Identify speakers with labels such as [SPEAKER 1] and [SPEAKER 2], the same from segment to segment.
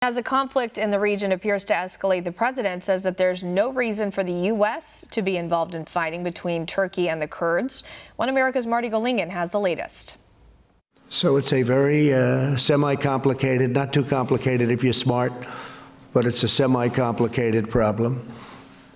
[SPEAKER 1] As the conflict in the region appears to escalate, the president says that there's no reason for the U.S. to be involved in fighting between Turkey and the Kurds. One America's Marty Golingan has the latest.
[SPEAKER 2] So it's a very semi-complicated, not too complicated if you're smart, but it's a semi-complicated problem.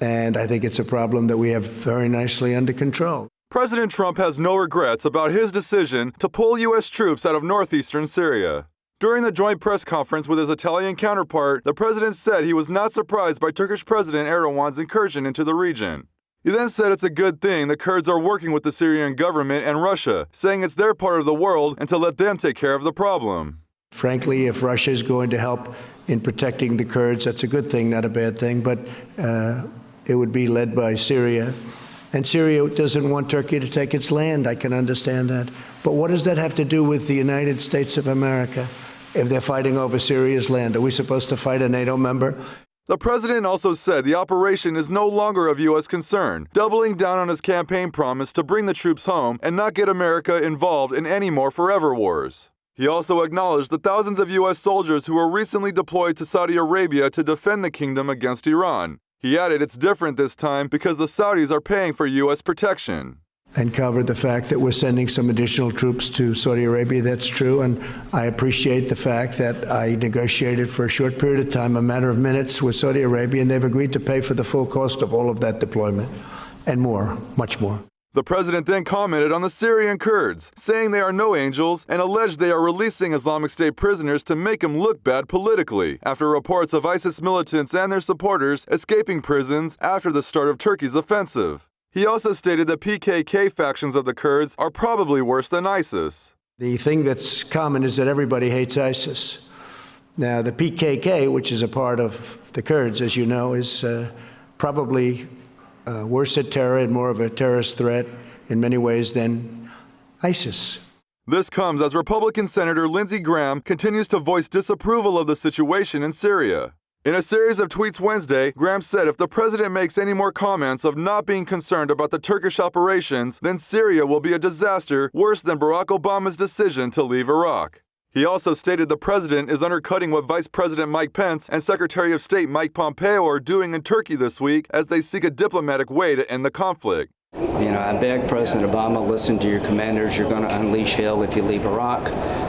[SPEAKER 2] And I think it's a problem that we have very nicely under control.
[SPEAKER 3] President Trump has no regrets about his decision to pull U.S. troops out of northeastern Syria. During the joint press conference with his Italian counterpart, the president said he was not surprised by Turkish President Erdogan's incursion into the region. He then said it's a good thing the Kurds are working with the Syrian government and Russia, saying it's their part of the world and to let them take care of the problem.
[SPEAKER 2] Frankly, if Russia is going to help in protecting the Kurds, that's a good thing, not a bad thing, but it would be led by Syria. And Syria doesn't want Turkey to take its land. I can understand that. But what does that have to do with the United States of America if they're fighting over Syria's land? Are we supposed to fight a NATO member?
[SPEAKER 3] The president also said the operation is no longer of U.S. concern, doubling down on his campaign promise to bring the troops home and not get America involved in any more forever wars. He also acknowledged the thousands of U.S. soldiers who were recently deployed to Saudi Arabia to defend the kingdom against Iran. He added it's different this time because the Saudis are paying for U.S. protection.
[SPEAKER 2] And covered the fact that we're sending some additional troops to Saudi Arabia. That's true, and I appreciate the fact that I negotiated for a short period of time, a matter of minutes, with Saudi Arabia, and they've agreed to pay for the full cost of all of that deployment, and more, much more.
[SPEAKER 3] The president then commented on the Syrian Kurds, saying they are no angels and alleged they are releasing Islamic State prisoners to make them look bad politically, after reports of ISIS militants and their supporters escaping prisons after the start of Turkey's offensive. He also stated the PKK factions of the Kurds are probably worse than ISIS.
[SPEAKER 2] The thing that's common is that everybody hates ISIS. Now, the PKK, which is a part of the Kurds, as you know, is probably worse at terror and more of a terrorist threat in many ways than ISIS.
[SPEAKER 3] This comes as Republican Senator Lindsey Graham continues to voice disapproval of the situation in Syria. In a series of tweets Wednesday, Graham said if the president makes any more comments of not being concerned about the Turkish operations, then Syria will be a disaster worse than Barack Obama's decision to leave Iraq. He also stated the president is undercutting what Vice President Mike Pence and Secretary of State Mike Pompeo are doing in Turkey this week as they seek a diplomatic way to end the conflict.
[SPEAKER 4] I beg President Obama, listen to your commanders. You're going to unleash hell if you leave Iraq.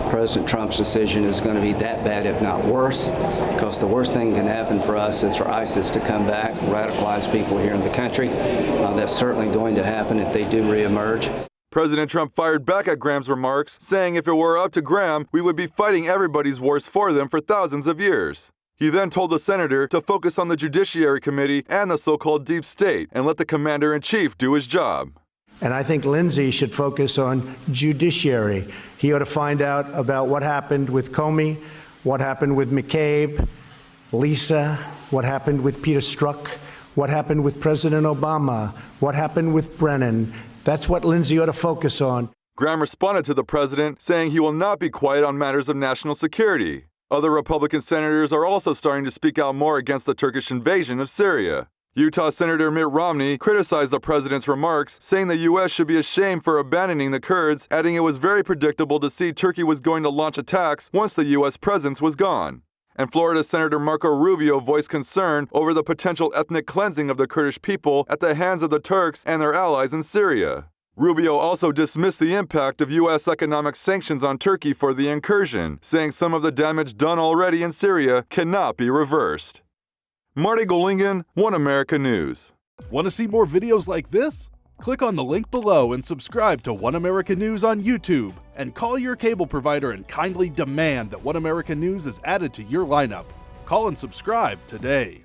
[SPEAKER 4] President Trump's decision is going to be that bad, if not worse, because the worst thing can happen for us is for ISIS to come back, radicalize people here in the country. That's certainly going to happen if they do reemerge.
[SPEAKER 3] President Trump fired back at Graham's remarks, saying if it were up to Graham, we would be fighting everybody's wars for them for thousands of years. He then told the senator to focus on the Judiciary Committee and the so-called deep state and let the commander-in-chief do his job.
[SPEAKER 2] And I think Lindsey should focus on judiciary. He ought to find out about what happened with Comey, what happened with McCabe, Lisa, what happened with Peter Strzok, what happened with President Obama, what happened with Brennan. That's what Lindsey ought to focus on.
[SPEAKER 3] Graham responded to the president, saying he will not be quiet on matters of national security. Other Republican senators are also starting to speak out more against the Turkish invasion of Syria. Utah Senator Mitt Romney criticized the president's remarks, saying the U.S. should be ashamed for abandoning the Kurds, adding it was very predictable to see Turkey was going to launch attacks once the U.S. presence was gone. And Florida Senator Marco Rubio voiced concern over the potential ethnic cleansing of the Kurdish people at the hands of the Turks and their allies in Syria. Rubio also dismissed the impact of U.S. economic sanctions on Turkey for the incursion, saying some of the damage done already in Syria cannot be reversed. Marty Golingan, One America News.
[SPEAKER 5] Want to see more videos like this? Click on the link below and subscribe to One America News on YouTube, and call your cable provider and kindly demand that One America News is added to your lineup. Call and subscribe today.